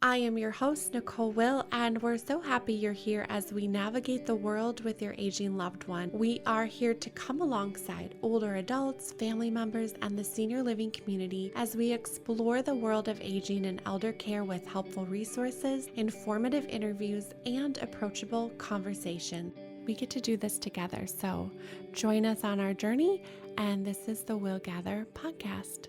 I am your host, Nicole Will, and we're so happy you're here as we navigate the world with your aging loved one. We are here to come alongside older adults, family members, and the senior living community as we explore the world of aging and elder care with helpful resources, informative interviews, and approachable conversation. We get to do this together, so join us on our journey, and this is the willGather podcast.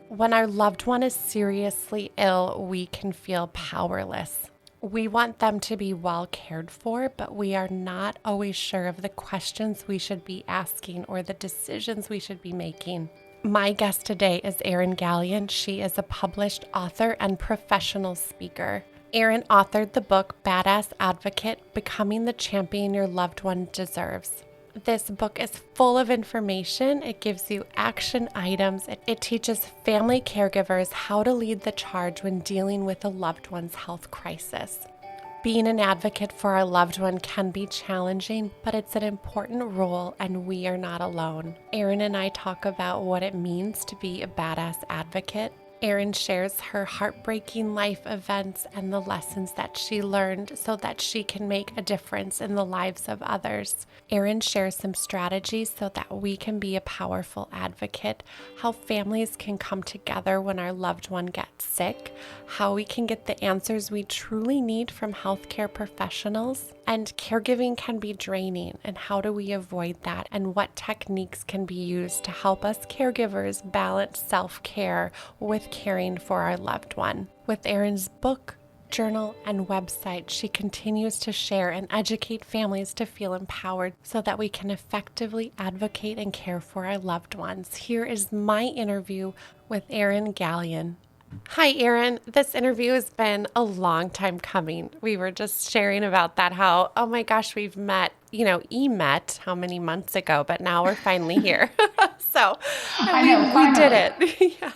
When our loved one is seriously ill, we can feel powerless. We want them to be well cared for, but we are not always sure of the questions we should be asking or the decisions we should be making. My guest today is Erin Gaylean. She is a published author and professional speaker. Erin authored the book Badass Advocate: Becoming the Champion Your Loved One Deserves. This book is full of information. It gives you action items. It teaches family caregivers how to lead the charge when dealing with a loved one's health crisis. Being an advocate for our loved one can be challenging, but it's an important role, and we are not alone. Erin and I talk about what it means to be a badass advocate. Erin shares her heartbreaking life events and the lessons that she learned so that she can make a difference in the lives of others. Erin shares some strategies so that we can be a powerful advocate, how families can come together when our loved one gets sick, how we can get the answers we truly need from healthcare professionals, and caregiving can be draining, and how do we avoid that, and what techniques can be used to help us caregivers balance self-care with caring for our loved one. With Erin's book, journal, and website, she continues to share and educate families to feel empowered so that we can effectively advocate and care for our loved ones. Here is my interview with Erin Gaylean. Hi, Erin. This interview has been a long time coming. We were just sharing about that, how, oh my gosh, we've met, met how many months ago, but now we're finally here. So we did it. Yeah.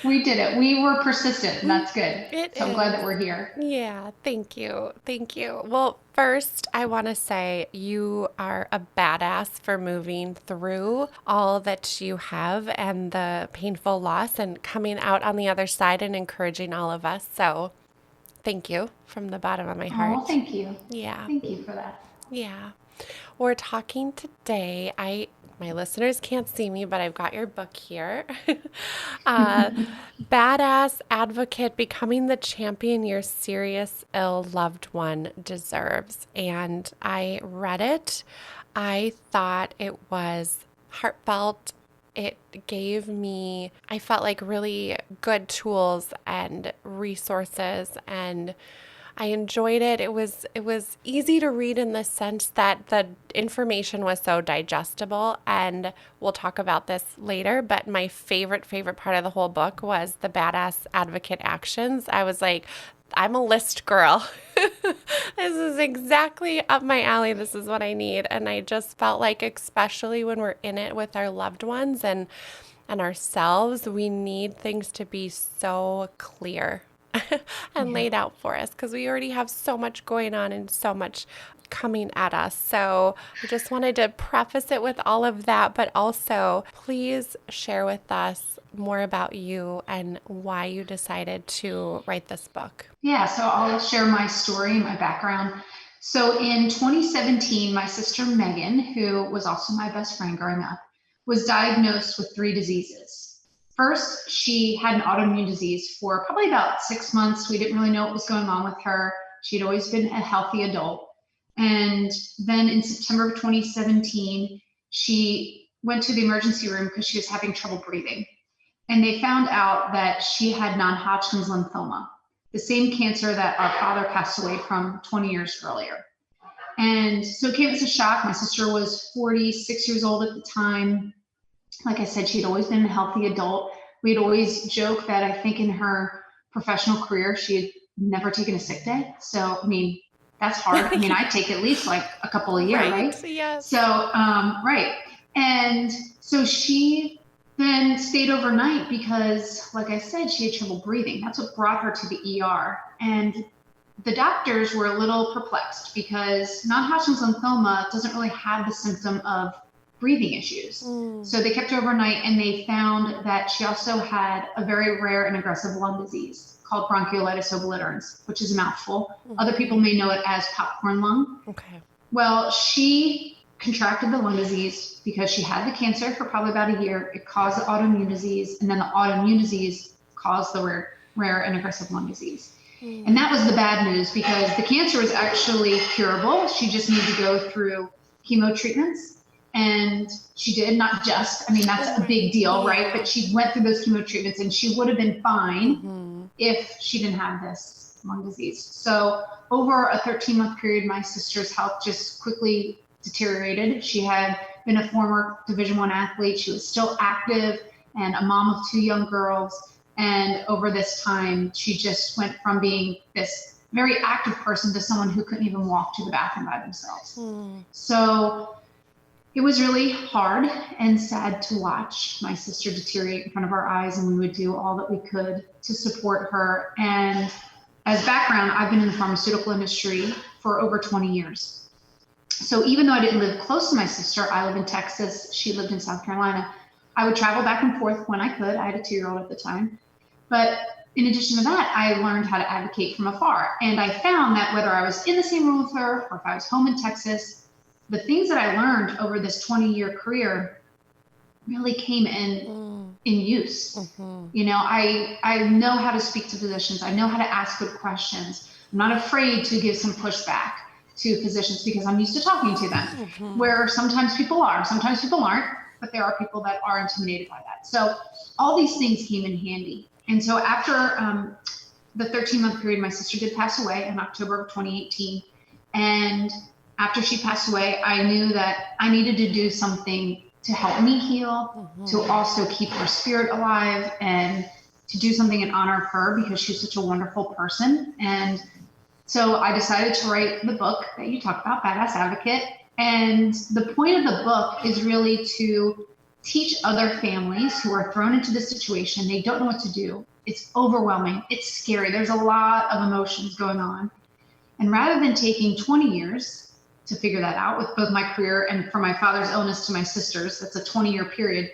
We did it. We were persistent, and that's good. I'm glad that we're here. Yeah, thank you. Thank you. Well, first, I want to say you are a badass for moving through all that you have and the painful loss and coming out on the other side and encouraging all of us. So thank you from the bottom of my heart. Oh, thank you. Yeah. Thank you for that. Yeah. We're talking today. My listeners can't see me, but I've got your book here. Badass Advocate: Becoming the Champion Your Serious Ill Loved One Deserves. And I read it. I thought it was heartfelt. It gave me, I felt like, really good tools and resources, and I enjoyed it. It was easy to read in the sense that the information was so digestible, and we'll talk about this later, but my favorite part of the whole book was the Badass Advocate actions. I was like, I'm a list girl. This is exactly up my alley. This is what I need. And I just felt like, especially when we're in it with our loved ones and ourselves, we need things to be so clear and laid out for us, because we already have so much going on and so much coming at us. So I just wanted to preface it with all of that, but also please share with us more about you and why you decided to write this book. Yeah, so I'll share my story, my background. So in 2017, my sister Megan, who was also my best friend growing up, was diagnosed with 3 diseases. First, she had an autoimmune disease for probably about 6 months. We didn't really know what was going on with her. She'd always been a healthy adult. And then in September of 2017, she went to the emergency room because she was having trouble breathing. And they found out that she had non-Hodgkin's lymphoma, the same cancer that our father passed away from 20 years earlier. And so it came as a shock. My sister was 46 years old at the time. Like I said, she'd always been a healthy adult. We'd always joke that I think in her professional career, she had never taken a sick day. So, that's hard. I'd take at least like a couple a year, right? Yes. So, right. And so she then stayed overnight because, like I said, she had trouble breathing. That's what brought her to the ER. And the doctors were a little perplexed because non-Hodgkin's lymphoma doesn't really have the symptom of breathing issues. So they kept her overnight, and they found that she also had a very rare and aggressive lung disease called bronchiolitis obliterans, which is a mouthful. Other people may know it as popcorn lung. Okay. Well, she contracted the lung disease because she had the cancer for probably about a year. It caused the autoimmune disease, and then the autoimmune disease caused the rare and aggressive lung disease. And that was the bad news, because the cancer was actually curable. She just needed to go through chemo treatments. And she did, not just, I mean, that's a big deal, right? But she went through those chemo treatments, and she would have been fine if she didn't have this lung disease. So over a 13-month period, my sister's health just quickly deteriorated. She had been a former Division I athlete. She was still active and a mom of 2 young girls. And over this time, she just went from being this very active person to someone who couldn't even walk to the bathroom by themselves. So it was really hard and sad to watch my sister deteriorate in front of our eyes, and we would do all that we could to support her. And as background, I've been in the pharmaceutical industry for over 20 years. So even though I didn't live close to my sister, I live in Texas, she lived in South Carolina, I would travel back and forth when I could. I had a 2-year-old at the time. But in addition to that, I learned how to advocate from afar. And I found that whether I was in the same room with her or if I was home in Texas, the things that I learned over this 20-year career really came in use. You know, I know how to speak to physicians. I know how to ask good questions. I'm not afraid to give some pushback to physicians because I'm used to talking to them, where sometimes people are, sometimes people aren't, but there are people that are intimidated by that. So all these things came in handy. And so after the 13-month period, my sister did pass away in October of 2018. And after she passed away, I knew that I needed to do something to help me heal, to also keep her spirit alive, and to do something in honor of her because she's such a wonderful person. And so I decided to write the book that you talked about, Badass Advocate. And the point of the book is really to teach other families who are thrown into this situation. They don't know what to do. It's overwhelming. It's scary. There's a lot of emotions going on. And rather than taking 20 years to figure that out with both my career and from my father's illness to my sister's, that's a 20-year period,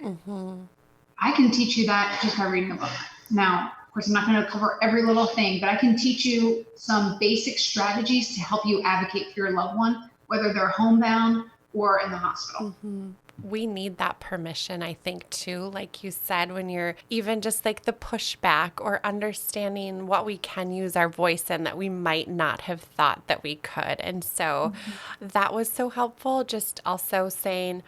I can teach you that just by reading a book. Now, of course, I'm not going to cover every little thing, but I can teach you some basic strategies to help you advocate for your loved one, whether they're homebound or in the hospital. We need that permission, I think, too, like you said, when you're even just like the pushback or understanding what we can use our voice in that we might not have thought that we could. And so that was so helpful. Just also saying,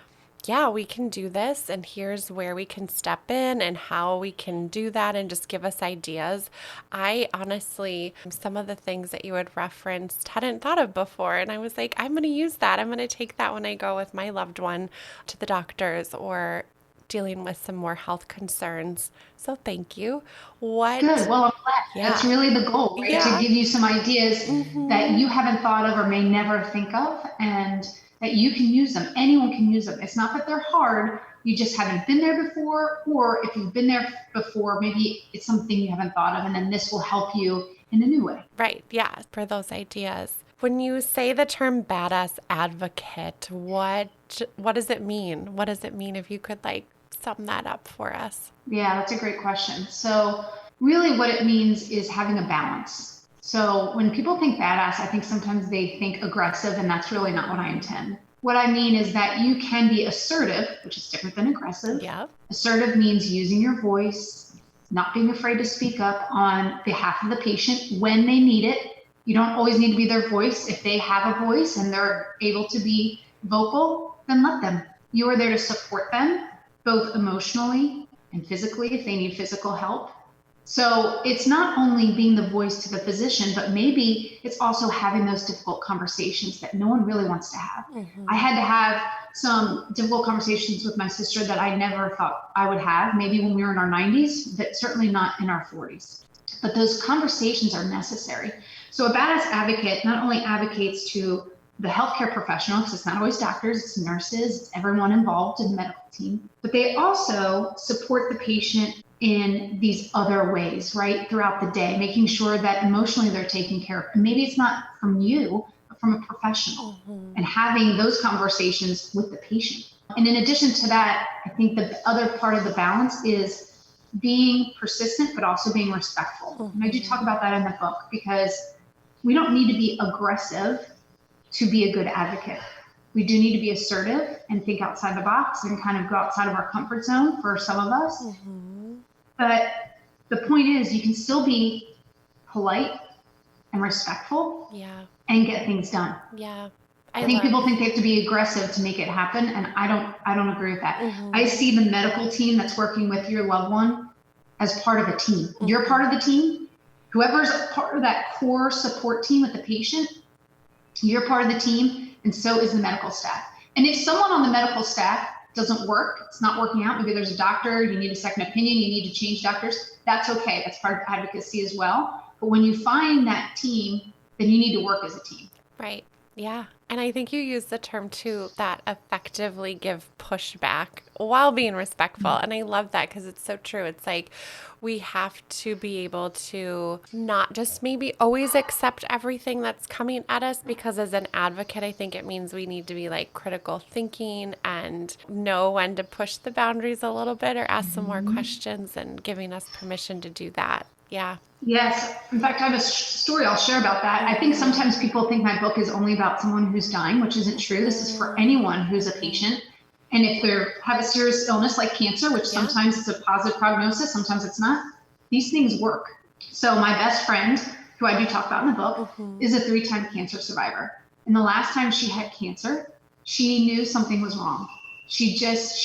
yeah, we can do this, and here's where we can step in and how we can do that, and just give us ideas. I honestly, some of the things that you had referenced hadn't thought of before, and I was like, I'm going to use that. I'm going to take that when I go with my loved one to the doctors or dealing with some more health concerns. So thank you. Good. Well, I'm glad. That's really the goal, right? To give you some ideas that you haven't thought of or may never think of, and that you can use them. Anyone can use them. It's not that they're hard. You just haven't been there before, or if you've been there before, maybe it's something you haven't thought of, and then this will help you in a new way. Right. Yeah. For those ideas. When you say the term badass advocate, what does it mean? What does it mean, if you could like sum that up for us? Yeah, that's a great question. So really what it means is having a balance. So when people think badass, I think sometimes they think aggressive, and that's really not what I intend. What I mean is that you can be assertive, which is different than aggressive. Yeah. Assertive means using your voice, not being afraid to speak up on behalf of the patient when they need it. You don't always need to be their voice. If they have a voice and they're able to be vocal, then let them. You are there to support them, both emotionally and physically if they need physical help. So it's not only being the voice to the physician, but maybe it's also having those difficult conversations that no one really wants to have. I had to have some difficult conversations with my sister that I never thought I would have, maybe when we were in our 90s, but certainly not in our 40s. But those conversations are necessary. So a badass advocate not only advocates to the healthcare professional, because it's not always doctors, it's nurses, it's everyone involved in the medical team, but they also support the patient in these other ways, right, throughout the day, making sure that emotionally they're taken care of. And maybe it's not from you, but from a professional, and having those conversations with the patient. And in addition to that, I think the other part of the balance is being persistent, but also being respectful. And I do talk about that in the book, because we don't need to be aggressive to be a good advocate. We do need to be assertive and think outside the box and kind of go outside of our comfort zone for some of us. But the point is, you can still be polite and respectful and get things done. I think people think they have to be aggressive to make it happen, and I don't agree with that. I see the medical team that's working with your loved one as part of a team. You're part of the team. Whoever's part of that core support team with the patient, you're part of the team, and so is the medical staff. And if someone on the medical staff doesn't work, it's not working out, maybe there's a doctor, you need a second opinion, you need to change doctors, that's okay. That's part of advocacy as well. But when you find that team, then you need to work as a team. Right. Yeah. And I think you use the term too, that effectively give pushback while being respectful. And I love that, because it's so true. It's like we have to be able to not just maybe always accept everything that's coming at us, because as an advocate, I think it means we need to be like critical thinking and know when to push the boundaries a little bit or ask some more questions, and giving us permission to do that. Yeah. Yes. In fact, I have a story I'll share about that. I think sometimes people think my book is only about someone who's dying, which isn't true. This is for anyone who's a patient. And if they have a serious illness like cancer, which sometimes it's a positive prognosis, sometimes it's not, these things work. So my best friend, who I do talk about in the book, is a 3-time cancer survivor. And the last time she had cancer, she knew something was wrong. She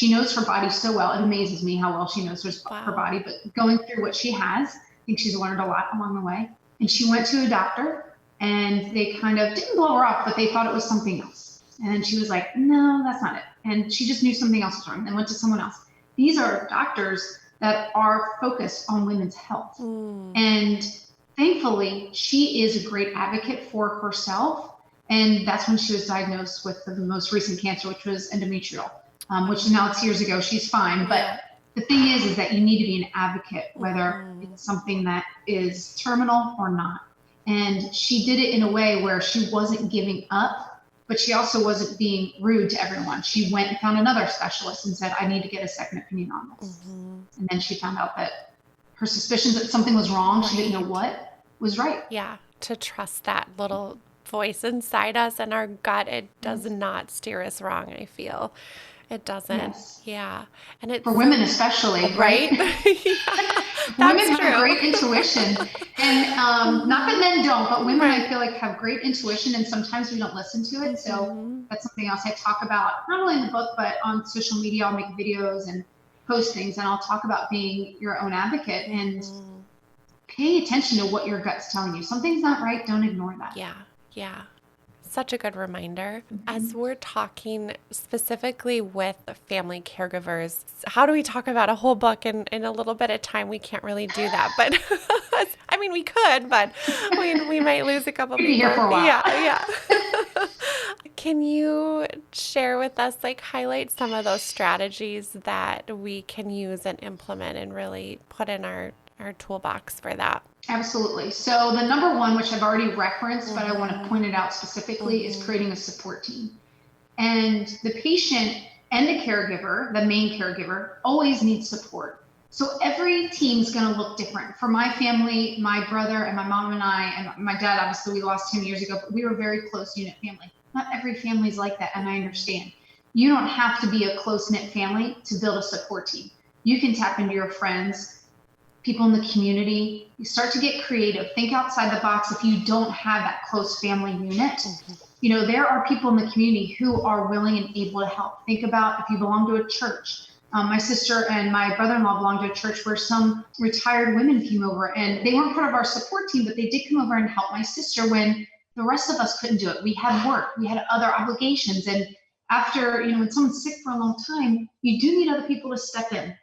knows her body so well. It amazes me how well she knows her body, but going through what she has, I think she's learned a lot along the way. And she went to a doctor, and they kind of didn't blow her off, but they thought it was something else. And then she was like, no, that's not it. And she just knew something else was wrong and went to someone else. These are doctors that are focused on women's health. And thankfully, she is a great advocate for herself. And that's when she was diagnosed with the most recent cancer, which was endometrial, which now it's years ago. She's fine. But the thing is that you need to be an advocate, whether it's something that is terminal or not. And she did it in a way where she wasn't giving up, but she also wasn't being rude to everyone. She went and found another specialist and said, I need to get a second opinion on this. And then she found out that her suspicions that something was wrong, she didn't know what, was right. Yeah, to trust that little voice inside us and our gut. It does not steer us wrong, I feel. It doesn't. Yes. Yeah. And it's for women especially, right? Women have great intuition. And not that men don't, but women I feel like have great intuition, and sometimes we don't listen to it. So that's something else I talk about, not only in the book, but on social media. I'll make videos and post things, and I'll talk about being your own advocate and paying attention to what your gut's telling you. Something's not right, don't ignore that. Yeah. Yeah. Such a good reminder. As we're talking specifically with family caregivers, how do we talk about a whole book in a little bit of time? We can't really do that, but I mean, we could, but we might lose a couple people. Here for a while. Yeah. Can you share with us, like, highlight some of those strategies that we can use and implement and really put in our toolbox for that? Absolutely. So the number one, which I've already referenced, but I want to point it out specifically, is creating a support team. And the patient and the caregiver, the main caregiver, always needs support. So every team's going to look different. For my family, my brother and my mom and I, and my dad, obviously we lost him years ago, but we were a very close unit family. Not every family's like that, and I understand. You don't have to be a close-knit family to build a support team. You can tap into your friends, people in the community. You start to get creative, think outside the box. If you don't have that close family unit, you know, there are people in the community who are willing and able to help. Think about if you belong to a church. My sister and my brother-in-law belonged to a church where some retired women came over, and they weren't part of our support team, but they did come over and help my sister when the rest of us couldn't do it. We had work, we had other obligations. And after, you know, when someone's sick for a long time, you do need other people to step in.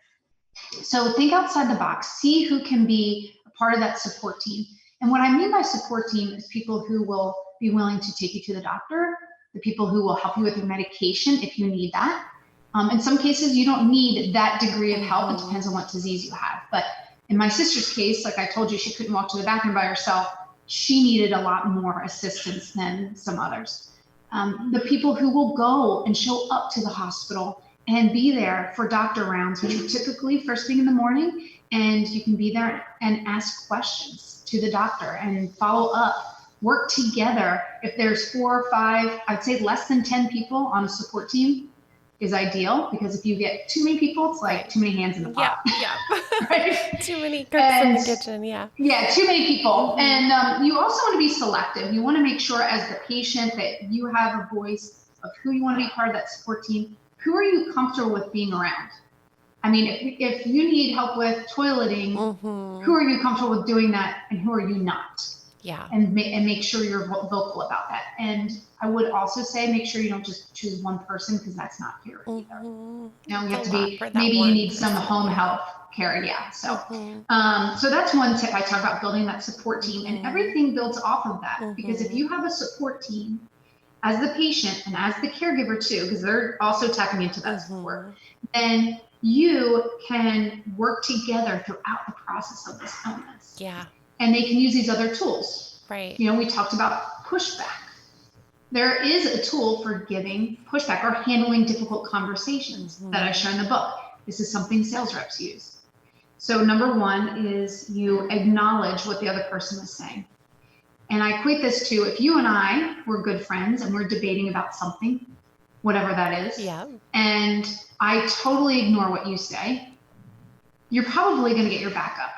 So think outside the box, see who can be a part of that support team. And what I mean by support team is people who will be willing to take you to the doctor, the people who will help you with your medication if you need that. In some cases, you don't need that degree of help. It depends on what disease you have. But in my sister's case, like I told you, she couldn't walk to the bathroom by herself. She needed a lot more assistance than some others. The people who will go and show up to the hospital and be there for doctor rounds, which are typically first thing in the morning, and you can be there and ask questions to the doctor and follow up, work together. If there's 4 or 5, I'd say less than 10 people on a support team is ideal, because if you get too many people, it's like too many hands in the pot. Yeah. Right? Too many cooks in the kitchen. Yeah, too many people. And you also want to be selective. You want to make sure as the patient that you have a voice of who you want to be part of that support team. Who are you comfortable with being around? I mean, if you need help with toileting, who are you comfortable with doing that, and who are you not? Yeah. And make sure you're vocal about that. And I would also say, make sure you don't just choose one person, because that's not fair either. You have to be, maybe you need some home health care. Yeah. So, so that's one tip I talk about, building that support team, and everything builds off of that. Because if you have a support team as the patient and as the caregiver too, because they're also tapping into that support, then you can work together throughout the process of this illness. Yeah. And they can use these other tools. Right. We talked about pushback. There is a tool for giving pushback or handling difficult conversations that I share in the book. This is something sales reps use. So number 1 is you acknowledge what the other person is saying. And I equate this to, if you and I were good friends and we're debating about something, whatever that is, and I totally ignore what you say, you're probably going to get your back up.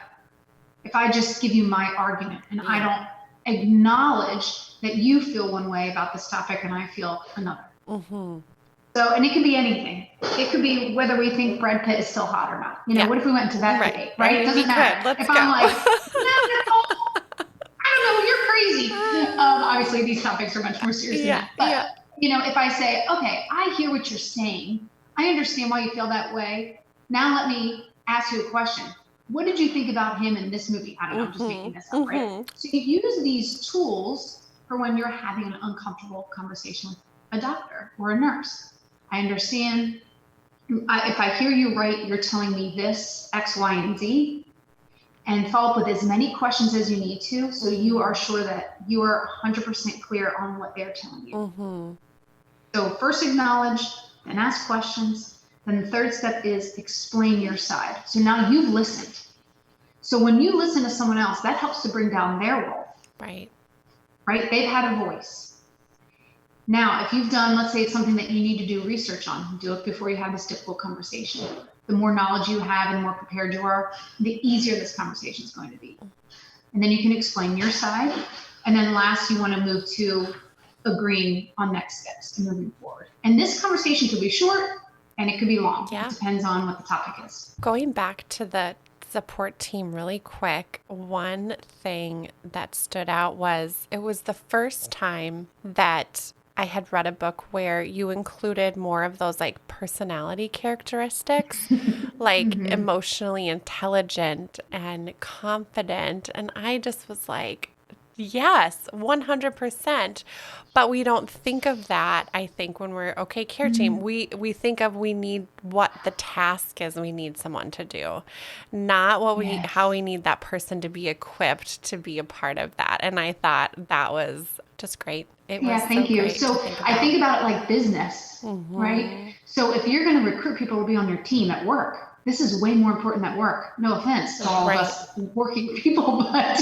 If I just give you my argument and I don't acknowledge that you feel one way about this topic and I feel another. So, and it can be anything. It could be whether we think Brad Pitt is still hot or not. What if we went into that debate, right? It doesn't matter. If I'm like, no, I don't know, you're crazy. Obviously, these topics are much more serious than that. But, if I say, okay, I hear what you're saying. I understand why you feel that way. Now let me ask you a question. What did you think about him in this movie? I don't know, I'm just making this up, right? So you use these tools for when you're having an uncomfortable conversation with a doctor or a nurse. I understand. If I hear you right, you're telling me this, X, Y, and Z, and follow up with as many questions as you need to, so you are sure that you are 100% clear on what they're telling you. So first acknowledge, then ask questions. Then the third step is explain your side. So now you've listened. So when you listen to someone else, that helps to bring down their role. Right? They've had a voice. Now, if you've done, let's say it's something that you need to do research on, do it before you have this difficult conversation. The more knowledge you have and more prepared you are, the easier this conversation is going to be. And then you can explain your side. And then last, you want to move to agreeing on next steps and moving forward. And this conversation could be short, and it could be long. It depends on what the topic is. Going back to the support team really quick, one thing that stood out was it was the first time that I had read a book where you included more of those like personality characteristics, like emotionally intelligent and confident. And I just was like, yes, 100%. But we don't think of that, I think, when we're, care team. We think of we need what the task is we need someone to do, not what how we need that person to be equipped to be a part of that. And I thought that was just great. It was thank you. So I think about it like business, right? So if you're going to recruit people to be on your team at work, this is way more important than work. No offense to all of us working people, but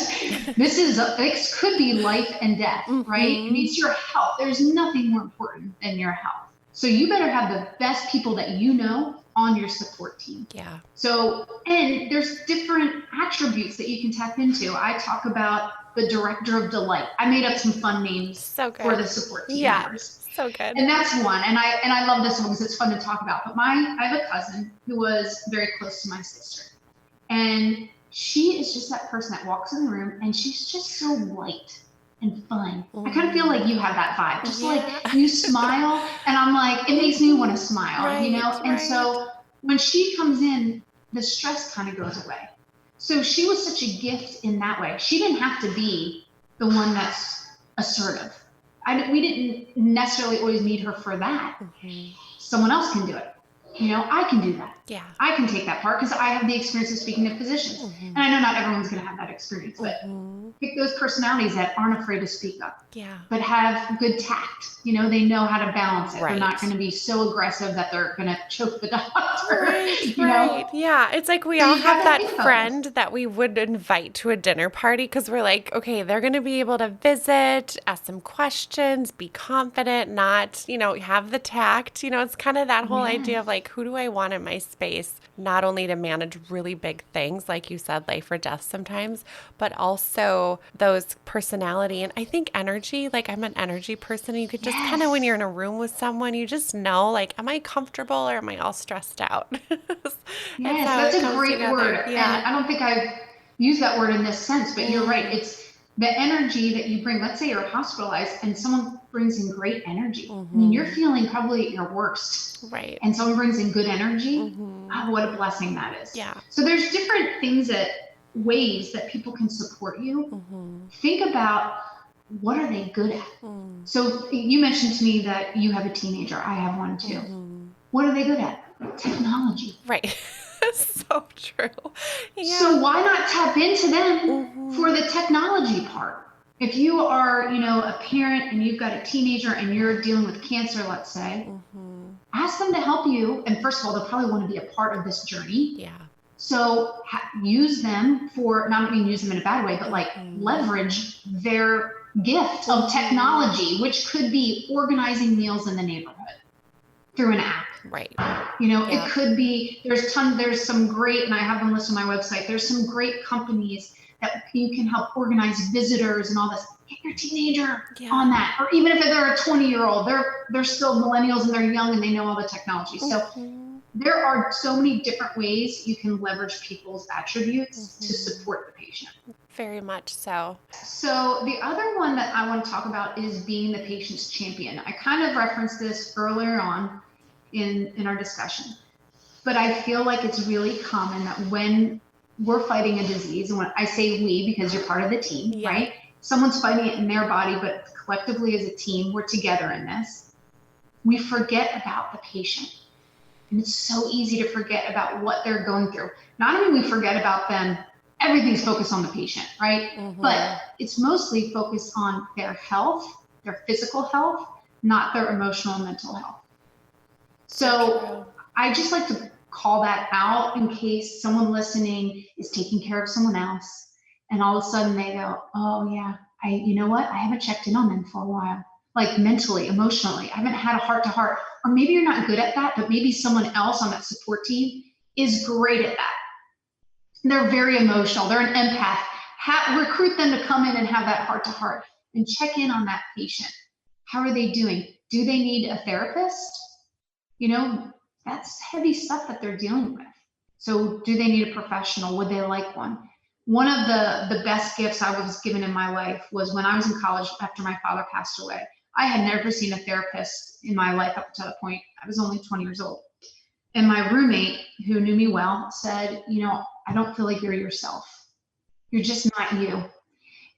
this could be life and death, right? It needs your health. There's nothing more important than your health. So you better have the best people that you know on your support team. Yeah. So, and there's different attributes that you can tap into. I talk about the director of delight. I made up some fun names for the support team members. So good. And that's one. And I love this one because it's fun to talk about. But I have a cousin who was very close to my sister. And she is just that person that walks in the room and she's just so light and fun. I kind of feel like you have that vibe. Just like you smile and I'm like, it makes me want to smile, you know? And so when she comes in, the stress kind of goes away. So she was such a gift in that way. She didn't have to be the one that's assertive. We didn't necessarily always need her for that. Someone else can do it. You know, I can do that. Yeah. I can take that part because I have the experience of speaking to physicians. And I know not everyone's going to have that experience, but pick those personalities that aren't afraid to speak up, but have good tact. They know how to balance it. Right. They're not going to be so aggressive that they're going to choke the doctor. Right. Yeah. It's like we all have that friend that we would invite to a dinner party because we're like, okay, they're going to be able to visit, ask some questions, be confident, not, have the tact. It's kind of that whole idea of like, who do I want in my space? Not only to manage really big things, like you said, life or death sometimes, but also those personality. And I think energy, like I'm an energy person. And you could just kind of, when you're in a room with someone, you just know, like, am I comfortable or am I all stressed out? Yes, that's a great word. Yeah. And I don't think I've used that word in this sense, but you're right. It's the energy that you bring. Let's say you're hospitalized and someone brings in great energy. I mean, you're feeling probably at your worst. Right. And someone brings in good energy. Oh, what a blessing that is. Yeah. So there's different ways that people can support you. Think about, what are they good at? So you mentioned to me that you have a teenager. I have one too. What are they good at? Technology. Right. So true. Yeah. So why not tap into them for the technology part? If you are, a parent and you've got a teenager and you're dealing with cancer, let's say, ask them to help you. And first of all, they'll probably want to be a part of this journey. Yeah. So use them for, not mean use them in a bad way, but like leverage their gift of technology, which could be organizing meals in the neighborhood through an app. Right. It could be, there's some great, and I have them listed on my website, there's some great companies that you can help organize visitors and all this. Get your teenager on that. Or even if they're a 20-year-old, they're still millennials and they're young and they know all the technology. So there are so many different ways you can leverage people's attributes to support the patient. Very much so. So the other one that I want to talk about is being the patient's champion. I kind of referenced this earlier on in our discussion, but I feel like it's really common that when we're fighting a disease, and when I say we, because you're part of the team, right? Someone's fighting it in their body, but collectively as a team, we're together in this. We forget about the patient. And it's so easy to forget about what they're going through. Not only we forget about them, everything's focused on the patient, right? But it's mostly focused on their health, their physical health, not their emotional and mental health. So I just like to call that out in case someone listening is taking care of someone else and all of a sudden they go, oh yeah, you know what? I haven't checked in on them for a while. Like mentally, emotionally, I haven't had a heart to heart. Or maybe you're not good at that, but maybe someone else on that support team is great at that. They're very emotional. They're an empath. Recruit them to come in and have that heart to heart and check in on that patient. How are they doing? Do they need a therapist? That's heavy stuff that they're dealing with. So do they need a professional? Would they like one? One of the best gifts I was given in my life was when I was in college after my father passed away. I had never seen a therapist in my life up to that point. I was only 20 years old. And my roommate, who knew me well, said, I don't feel like you're yourself. You're just not you.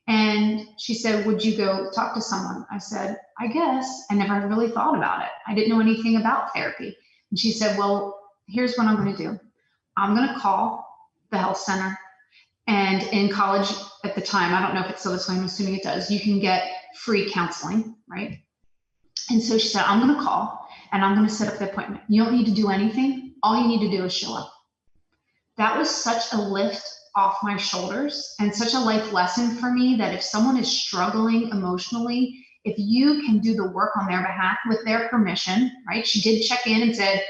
And she said, would you go talk to someone? I said, I guess. I never really thought about it. I didn't know anything about therapy. And she said, well, here's what I'm going to do. I'm going to call the health center. And in college at the time, I don't know if it's still this way, I'm assuming it does, you can get free counseling, right? And so she said, I'm going to call and I'm going to set up the appointment. You don't need to do anything. All you need to do is show up. That was such a lift off my shoulders and such a life lesson for me that if someone is struggling emotionally, if you can do the work on their behalf with their permission, right? She did check in and said,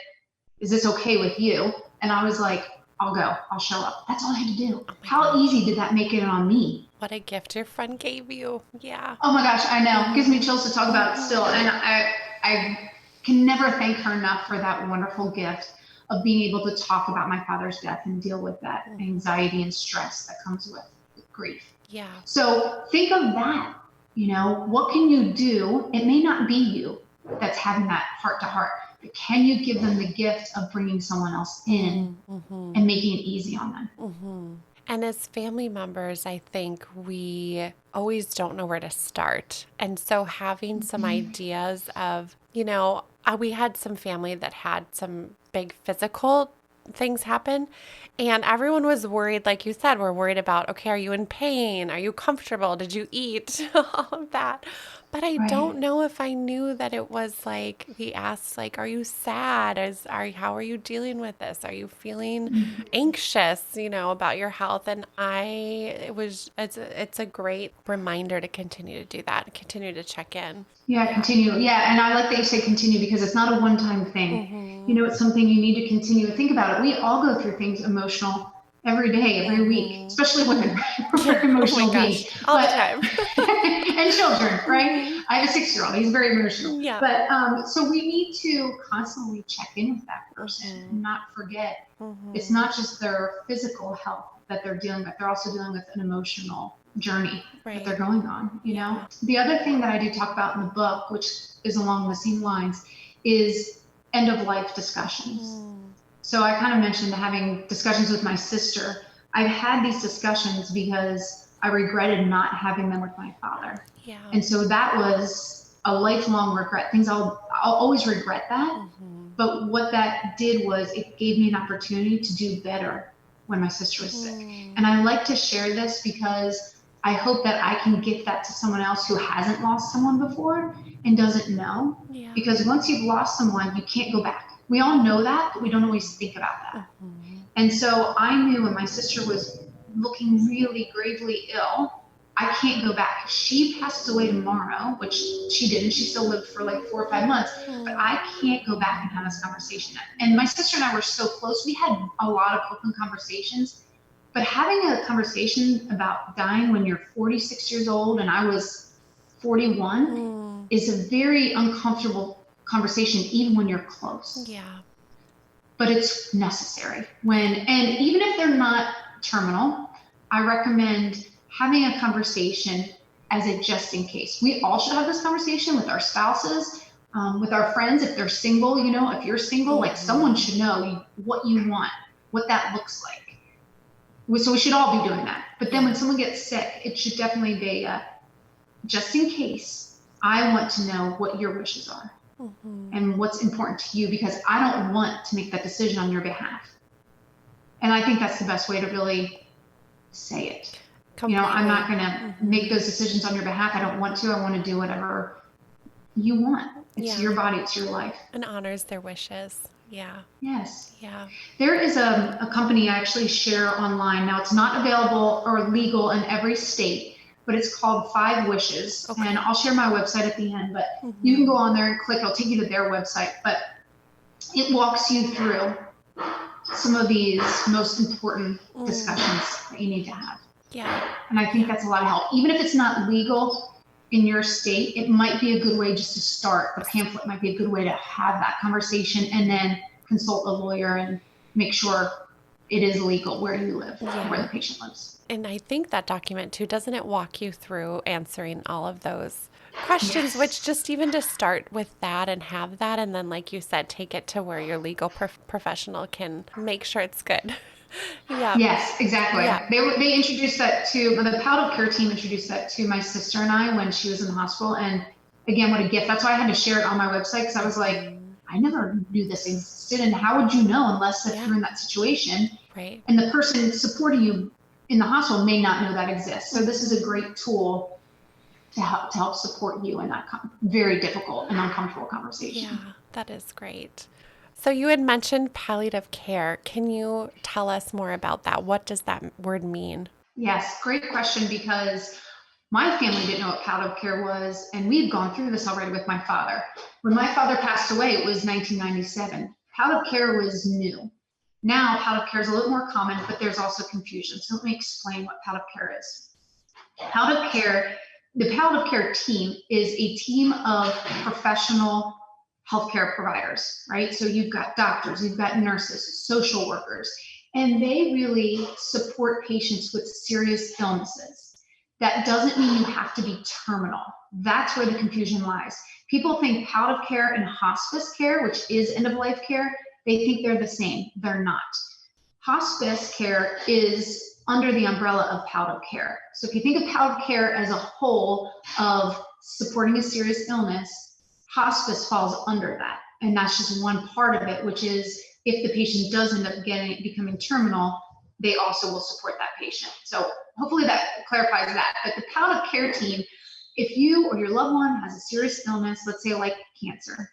is this okay with you? And I was like, I'll go, I'll show up. That's all I had to do. How easy did that make it on me? What a gift your friend gave you. Yeah. Oh my gosh, I know. It gives me chills to talk about it still. And I can never thank her enough for that wonderful gift of being able to talk about my father's death and deal with that anxiety and stress that comes with grief. Yeah. So think of that. What can you do? It may not be you that's having that heart to heart, but can you give them the gift of bringing someone else in and making it easy on them? And as family members, I think we always don't know where to start. And so having some ideas of, we had some family that had some big physical things happen. And everyone was worried, like you said, we're worried about, okay, are you in pain? Are you comfortable? Did you eat? All of that. But I don't Right. know if I knew that it was like, he asked, like, are you sad? How are you dealing with this? Are you feeling Mhm. anxious, about your health? And it's a great reminder to continue to do that, continue to check in. Yeah, Yeah. continue. Yeah, and I like that you say continue because it's not a one-time thing. Mm-hmm. It's something you need to continue to think about it. We all go through things emotional every day, every week, Mm-hmm. especially women. We're Yeah. very Oh my emotional beings. gosh. All the But time. and children, right? Mm-hmm. I have a 6-year-old. He's very emotional. Yeah. But so we need to constantly check in with that person Mm-hmm. and not forget it's Mm-hmm. not just their physical health that they're dealing with, they're also dealing with an emotional journey that they're Right. going on. Yeah. The other thing that I do talk about in the book, which is along the same lines, is end of life discussions. Mm. So I kind of mentioned having discussions with my sister. I've had these discussions because I regretted not having them with my father. Yeah. And so that was a lifelong regret. I'll always regret that. Mm-hmm. But what that did was it gave me an opportunity to do better when my sister was sick. Mm. And I like to share this because I hope that I can give that to someone else who hasn't lost someone before and doesn't know. Yeah. Because once you've lost someone, you can't go back. We all know that, but we don't always think about that. Mm-hmm. And so I knew when my sister was looking really gravely ill, I can't go back. She passed away tomorrow, which she didn't. She still lived for like 4 or 5 months, but Mm. I can't go back and have this conversation. And my sister and I were so close. We had a lot of open conversations, but having a conversation about dying when you're 46 years old and I was 41 Mm. is a very uncomfortable conversation, even when you're close. Yeah. But it's necessary and even if they're not terminal, I recommend having a conversation as a just in case. We all should have this conversation with our spouses, with our friends. If they're single, if you're single, like someone Mm-hmm. should know what you want, what that looks like. So we should all be doing that. But then Yeah. when someone gets sick, it should definitely be just in case. I want to know what your wishes are Mm-hmm. and what's important to you because I don't want to make that decision on your behalf. And I think that's the best way to really say it. Completely. I'm not going to Mm-hmm. make those decisions on your behalf. I don't want to. I want to do whatever you want. It's Yeah. your body, it's your life. And honors their wishes. Yeah. Yes. Yeah. There is a company I actually share online. Now, it's not available or legal in every state, but it's called 5 Wishes. Okay. And I'll share my website at the end, but Mm-hmm. you can go on there and click. It'll take you to their website, but it walks you through some of these most important discussions that you need to have. Yeah. And I think that's a lot of help. Even if it's not legal in your state, it might be a good way just to start. The pamphlet might be a good way to have that conversation and then consult a lawyer and make sure it is legal where you live, where the patient lives. And I think that document too, doesn't it walk you through answering all of those questions, Yes. which just even to start with that and have that, and then like you said, take it to where your legal professional can make sure it's good. Yeah. Yes, exactly. Yeah. They introduced that to the palliative care team introduced that to my sister and I when she was in the hospital. And again, what a gift. That's why I had to share it on my website because I was like, I never knew this existed. And how would you know unless if you're in that situation? Right. And the person supporting you in the hospital may not know that exists. So this is a great tool to help support you in that very difficult and uncomfortable conversation. Yeah, that is great. So you had mentioned palliative care. Can you tell us more about that? What does that word mean? Yes, great question, because my family didn't know what palliative care was, and we had gone through this already with my father. When my father passed away, it was 1997. Palliative care was new. Now palliative care is a little more common, but there's also confusion. So let me explain what palliative care is. The palliative care team is a team of professional healthcare providers, right? So you've got doctors, you've got nurses, social workers, and they really support patients with serious illnesses. That doesn't mean you have to be terminal. That's where the confusion lies. People think palliative care and hospice care, which is end of life care, they think they're the same. They're not. Hospice care is under the umbrella of palliative care. So if you think of palliative care as a whole of supporting a serious illness, hospice falls under that. And that's just one part of it, which is if the patient does end up becoming terminal, they also will support that patient. So hopefully that clarifies that. But the palliative care team, if you or your loved one has a serious illness, let's say like cancer,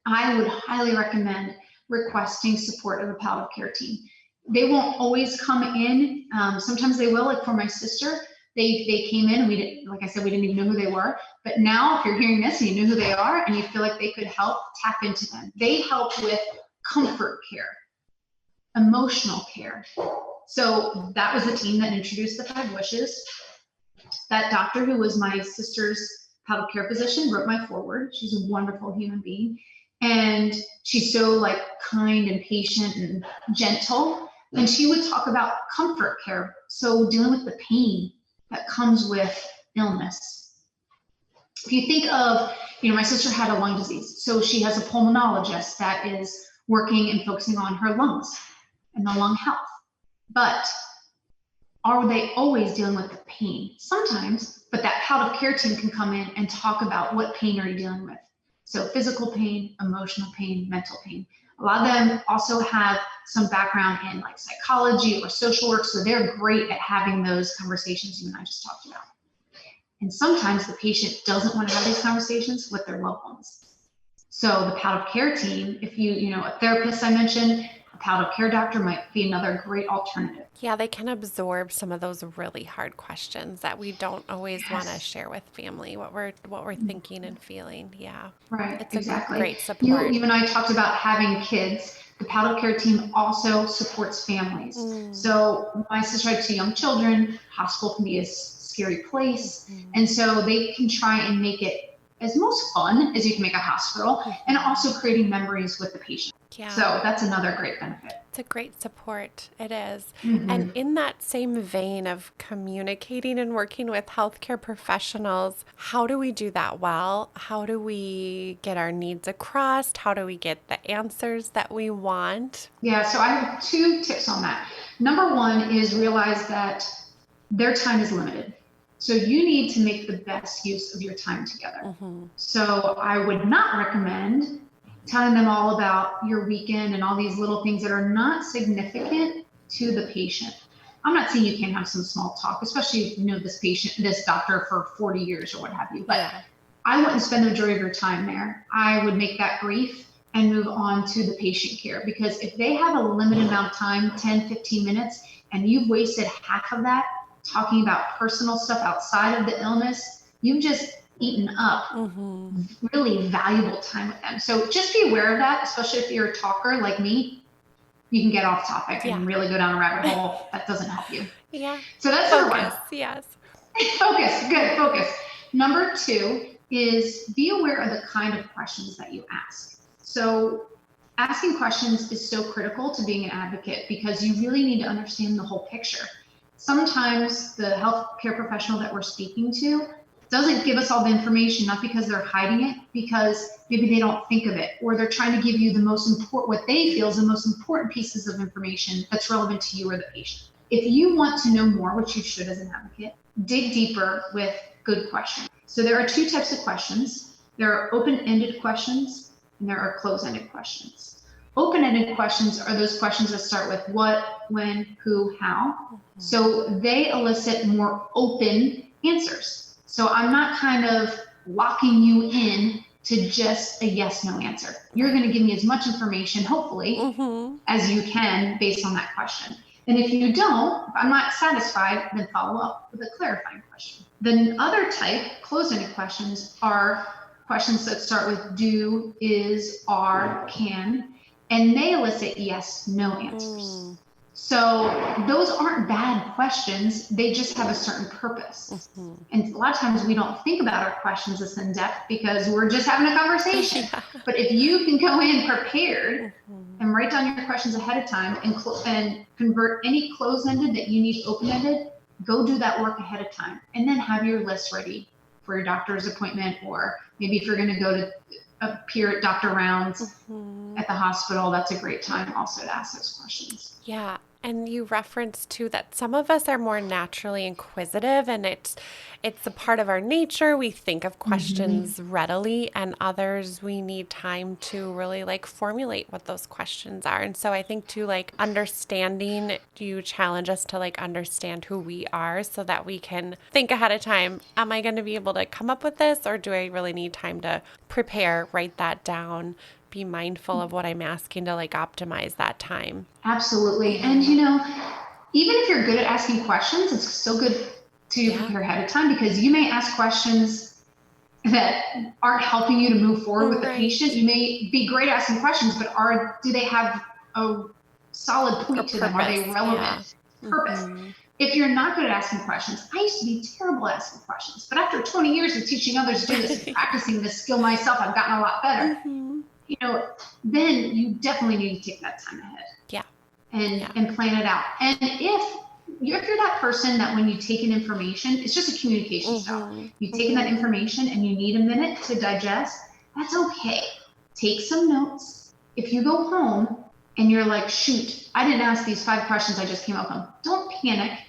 I would highly recommend requesting support of a palliative care team. They won't always come in. Sometimes they will, like for my sister, they came in and we didn't, like I said, we didn't even know who they were. But now if you're hearing this and you know who they are and you feel like they could help, tap into them. They help with comfort care, emotional care. So that was the team that introduced the 5 wishes. That doctor who was my sister's palliative care physician wrote my foreword. She's a wonderful human being. And she's so like kind and patient and gentle. And she would talk about comfort care. So dealing with the pain that comes with illness. If you think of, my sister had a lung disease. So she has a pulmonologist that is working and focusing on her lungs and the lung health. But are they always dealing with the pain? Sometimes, but that palliative care team can come in and talk about what pain are you dealing with. So physical pain, emotional pain, mental pain. A lot of them also have some background in like psychology or social work, so they're great at having those conversations you and I just talked about. And sometimes the patient doesn't want to have these conversations with their loved ones. So the palliative care team, if a therapist I mentioned, a palliative care doctor might be another great alternative. Yeah, they can absorb some of those really hard questions that we don't always Yes. want to share with family, what we're thinking and feeling. Yeah. Right, It's exactly. a great support. You and I talked about having kids. The palliative care team also supports families. So my sister had 2 young children. Hospital can be a scary place. And so they can try and make it as most fun as you can make a hospital, and also creating memories with the patient. Yeah. So that's another great benefit. It's a great support. It is. And in that same vein of communicating and working with healthcare professionals, how do we do that well? How do we get our needs across? How do we get the answers that we want? Yeah, so I have 2 tips on that. Number 1 is realize that their time is limited. So you need to make the best use of your time together. So I would not recommend telling them all about your weekend and all these little things that are not significant to the patient. I'm not saying you can't have some small talk, especially if you know this doctor for 40 years or what have you, but I wouldn't spend the majority of your time there. I would make that brief and move on to the patient care, because if they have a limited amount of time, 10, 15 minutes, and you've wasted half of that talking about personal stuff outside of the illness, you've just eaten up really valuable time with them. So just be aware of that, especially if you're a talker like me. You can get off topic and really go down a rabbit hole. That doesn't help you. Yeah. So that's focus. Yes. Focus. Good. Focus. Number 2 is be aware of the kind of questions that you ask. So asking questions is so critical to being an advocate, because you really need to understand the whole picture. Sometimes the healthcare professional that we're speaking to doesn't give us all the information, not because they're hiding it, because maybe they don't think of it, or they're trying to give you the most important, what they feel is the most important pieces of information that's relevant to you or the patient. If you want to know more, which you should as an advocate, dig deeper with good questions. So there are 2 types of questions. There are open-ended questions and there are closed-ended questions. Open-ended questions are those questions that start with what, when, who, how. So they elicit more open answers. So I'm not kind of locking you in to just a yes, no answer. You're going to give me as much information, hopefully, as you can based on that question. And if you don't, if I'm not satisfied, then follow up with a clarifying question. The other type, closed-ended questions, are questions that start with do, is, are, can, and they elicit yes, no answers. So those aren't bad questions. They just have a certain purpose. And a lot of times we don't think about our questions this in depth because we're just having a conversation. But if you can go in prepared and write down your questions ahead of time and convert any closed-ended that you need open-ended, go do that work ahead of time. And then have your list ready for your doctor's appointment, or maybe if you're going to go to appear at doctor rounds at the hospital, that's a great time also to ask those questions. Yeah. And you referenced too that some of us are more naturally inquisitive, and it's a part of our nature. We think of questions readily, and others we need time to really like formulate what those questions are. And so I think too, like understanding, you challenge us to like understand who we are so that we can think ahead of time. Am I going to be able to come up with this, or do I really need time to prepare, write that down, be mindful of what I'm asking to like optimize that time? Absolutely. And even if you're good at asking questions, it's still good to prepare ahead of time, because you may ask questions that aren't helping you to move forward with the patient. You may be great at asking questions, but do they have a solid point to them? Are they relevant? Purpose. If you're not good at asking questions, I used to be terrible at asking questions, but after 20 years of teaching others to do this and practicing this skill myself, I've gotten a lot better. Then you definitely need to take that time ahead. And plan it out. And if you're that person that when you take in information, it's just a communication style. You've taken that information and you need a minute to digest, that's okay. Take some notes. If you go home and you're like, shoot, I didn't ask these 5 questions I just came up with, don't panic.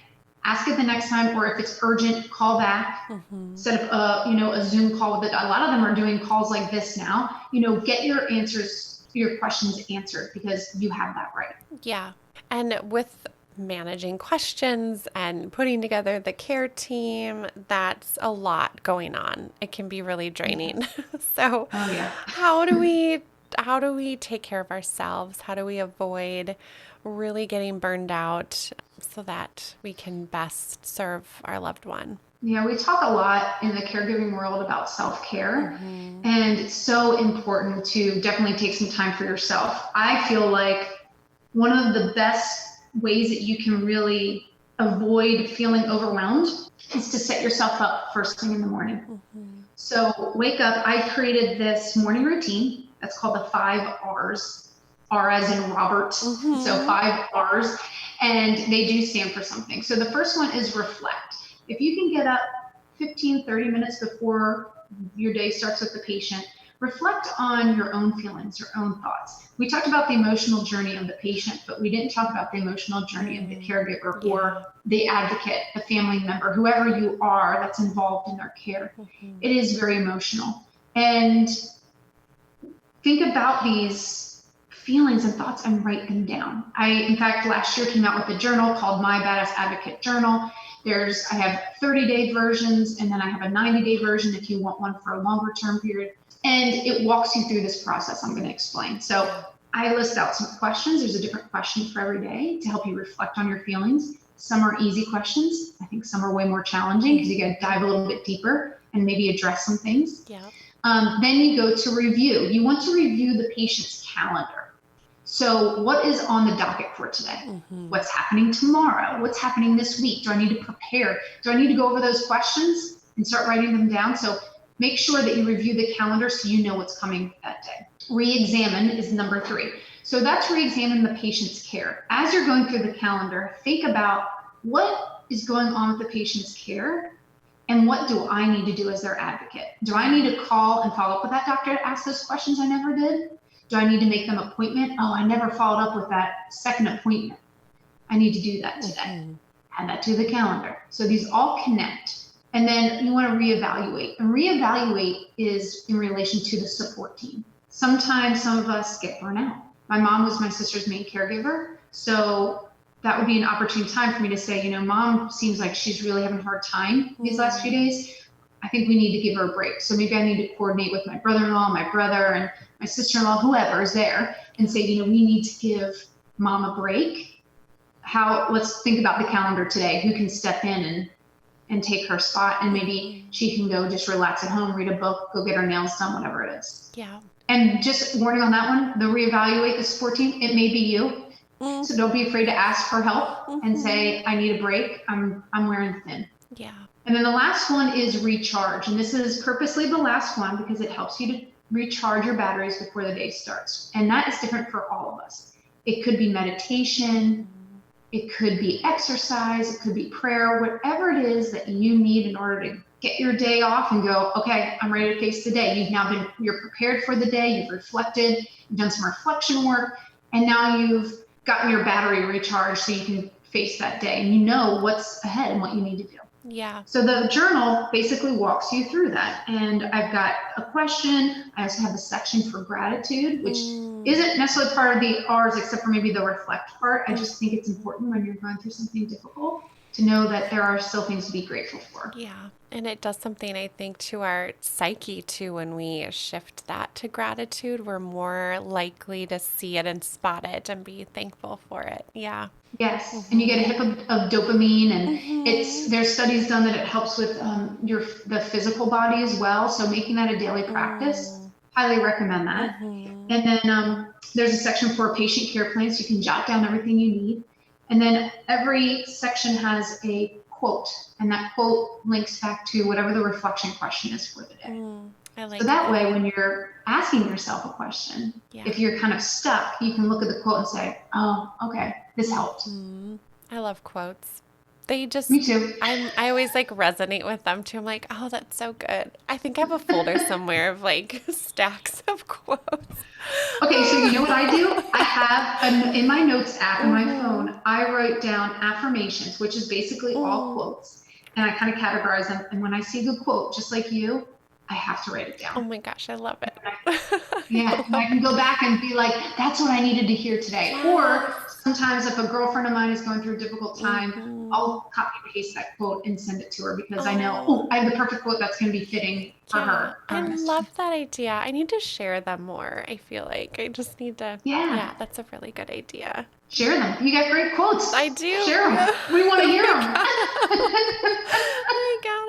Ask it the next time, or if it's urgent, call back. Set up a Zoom call with it. A lot of them are doing calls like this now. Get your questions answered, because you have that right. Yeah. And with managing questions and putting together the care team, that's a lot going on. It can be really draining. So how do we take care of ourselves? How do we avoid really getting burned out so that we can best serve our loved one? Yeah, we talk a lot in the caregiving world about self-care, and it's so important to definitely take some time for yourself. I feel like one of the best ways that you can really avoid feeling overwhelmed is to set yourself up first thing in the morning. So wake up. I created this morning routine that's called the 5 R's. R as in Robert. So 5 R's, and they do stand for something. So the first one is reflect. If you can get up 15, 30 minutes before your day starts with the patient, reflect on your own feelings, your own thoughts. We talked about the emotional journey of the patient, but we didn't talk about the emotional journey of the caregiver or the advocate, the family member, whoever you are that's involved in their care. It is very emotional. And think about these feelings and thoughts and write them down. In fact, last year came out with a journal called My Badass Advocate Journal. I have 30-day versions, and then I have a 90-day version if you want one for a longer term period. And it walks you through this process I'm going to explain. So I list out some questions. There's a different question for every day to help you reflect on your feelings. Some are easy questions. I think some are way more challenging because you got to dive a little bit deeper and maybe address some things. Then you go to review. You want to review the patient's calendar. So what is on the docket for today? What's happening tomorrow? What's happening this week? Do I need to prepare? Do I need to go over those questions and start writing them down? So make sure that you review the calendar so you know what's coming that day. Re-examine is number 3. So that's re-examine the patient's care. As you're going through the calendar, think about what is going on with the patient's care and what do I need to do as their advocate? Do I need to call and follow up with that doctor to ask those questions I never did? Do I need to make them an appointment? Oh, I never followed up with that second appointment. I need to do that today. Add that to the calendar. So these all connect. And then you want to reevaluate. And reevaluate is in relation to the support team. Sometimes some of us get burnt out. My mom was my sister's main caregiver. So that would be an opportune time for me to say, Mom seems like she's really having a hard time these last few days. I think we need to give her a break. So maybe I need to coordinate with my brother-in-law, my brother, and my sister-in-law, whoever is there, and say, we need to give Mom a break. Let's think about the calendar today. Who can step in and take her spot, and maybe she can go just relax at home, read a book, go get her nails done, whatever it is. And just warning on that one, the reevaluate the support team, it may be you. So don't be afraid to ask for help and say, I need a break. I'm wearing thin. And then the last one is recharge. And this is purposely the last one because it helps you to recharge your batteries before the day starts. And that is different for all of us. It could be meditation. It could be exercise. It could be prayer, whatever it is that you need in order to get your day off and go, okay, I'm ready to face the day. You're prepared for the day. You've reflected, you've done some reflection work, and now you've gotten your battery recharged so you can face that day and you know what's ahead and what you need to do. Yeah. So the journal basically walks you through that. And I've got a question. I also have a section for gratitude, which isn't necessarily part of the R's except for maybe the reflect part. I just think it's important when you're going through something difficult to know that there are still things to be grateful for. Yeah. And it does something, I think, to our psyche too. When we shift that to gratitude, we're more likely to see it and spot it and be thankful for it. Yeah. Yes, and you get a hit of dopamine, and Mm-hmm. there's studies done that it helps with the physical body as well. So making that a daily practice, highly recommend that. Mm-hmm. And then there's a section for patient care plans. You can jot down everything you need, and then every section has a quote, and that quote links back to whatever the reflection question is for the day. I like So that way, when you're asking yourself a question, if you're kind of stuck, you can look at the quote and say, oh, okay, this helped. I love quotes. They just, Me too. I always like resonate with them too. I'm like, oh, that's so good. I think I have a folder somewhere of like stacks of quotes. Okay, so you know what I do? I have in my notes app on my phone, I write down affirmations, which is basically all quotes, and I kind of categorize them. And when I see a good quote, just like you, I have to write it down. Oh my gosh, I love it. Yeah, and I can go back and be like, that's what I needed to hear today. Yes. Or sometimes if a girlfriend of mine is going through a difficult time, I'll copy and paste that quote and send it to her because I know, oh, I have the perfect quote that's going to be fitting for her. I love that idea. I need to share them more. I feel like I just need to. Yeah, that's a really good idea. Share them. You got great quotes. I do. Share them. We want to hear them. I got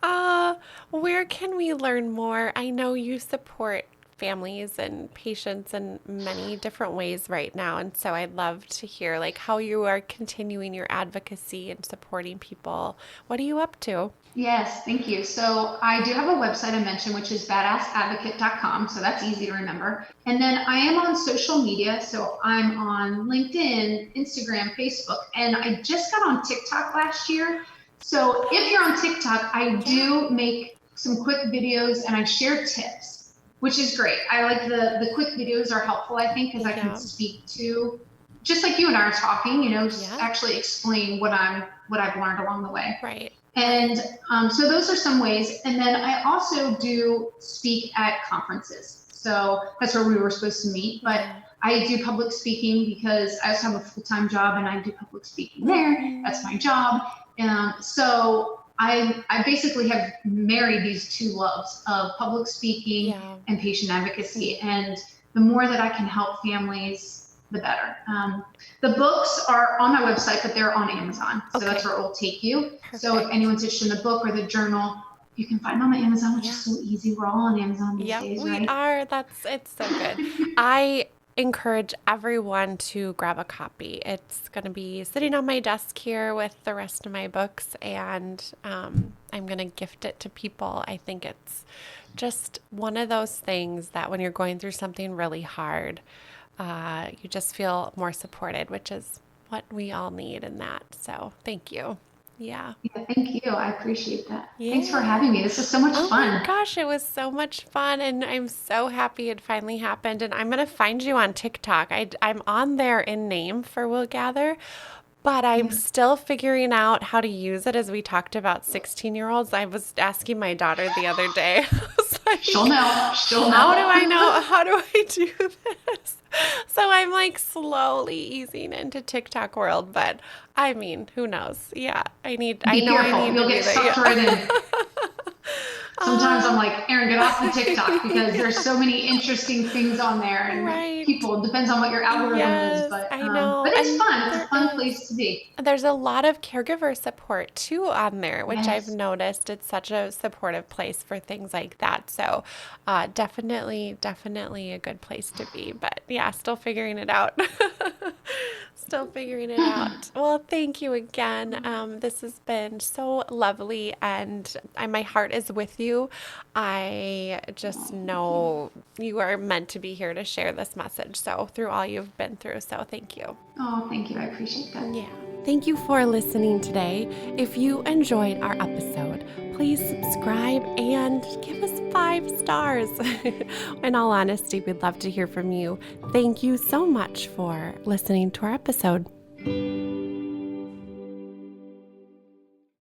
them. Where can we learn more? I know you support families and patients in many different ways right now, and so I'd love to hear like how you are continuing your advocacy and supporting people. What are you up to? Yes, thank you. So I do have a website I mentioned, which is badassadvocate.com. So that's easy to remember. And then I am on social media. So I'm on LinkedIn, Instagram, Facebook, and I just got on TikTok last year. So if you're on TikTok, I do make some quick videos and I share tips, which is great. I like the quick videos are helpful, I think, because I can speak to, just like you and I are talking, just actually explain what I've learned along the way. Right. And so those are some ways. And then I also do speak at conferences. So that's where we were supposed to meet. But I do public speaking because I also have a full-time job and I do public speaking there. That's my job. So I basically have married these two loves of public speaking and patient advocacy. And the more that I can help families, the better. The books are on my website, but they're on Amazon. So that's where it will take you. Perfect. So if anyone's interested in the book or the journal, you can find them on Amazon, which is so easy. We're all on Amazon these days, right? We are. It's so good. I encourage everyone to grab a copy. It's going to be sitting on my desk here with the rest of my books, and I'm going to gift it to people. I think it's just one of those things that when you're going through something really hard, you just feel more supported, which is what we all need in that. So thank you. Yeah, thank you. I appreciate that. Thanks for having me. This is so much fun. Oh my gosh, it was so much fun. And I'm so happy it finally happened. And I'm going to find you on TikTok. I'm on there in name for willGather, but I'm still figuring out how to use it. As we talked about 16-year-olds, I was asking my daughter the other day. I was like, she'll know. How do I know? How do I do this? So I'm like slowly easing into TikTok world, but I mean, who knows? Yeah, I know careful. I need You'll to get do sucked that. right in. Sometimes I'm like, Erin, get off the TikTok because there's so many interesting things on there, and people, it depends on what your algorithm is, but I know. But it's fun. It's a fun place to be. There's a lot of caregiver support too on there, which I've noticed. It's such a supportive place for things like that. So definitely a good place to be. But yeah, still figuring it out. Well, thank you again. This has been so lovely, and my heart is with you. I just know you are meant to be here to share this message. So through all you've been through. So thank you. Oh, thank you. I appreciate that. Yeah. Thank you for listening today. If you enjoyed our episode, please subscribe and give us 5 stars. In all honesty, we'd love to hear from you. Thank you so much for listening to our episode.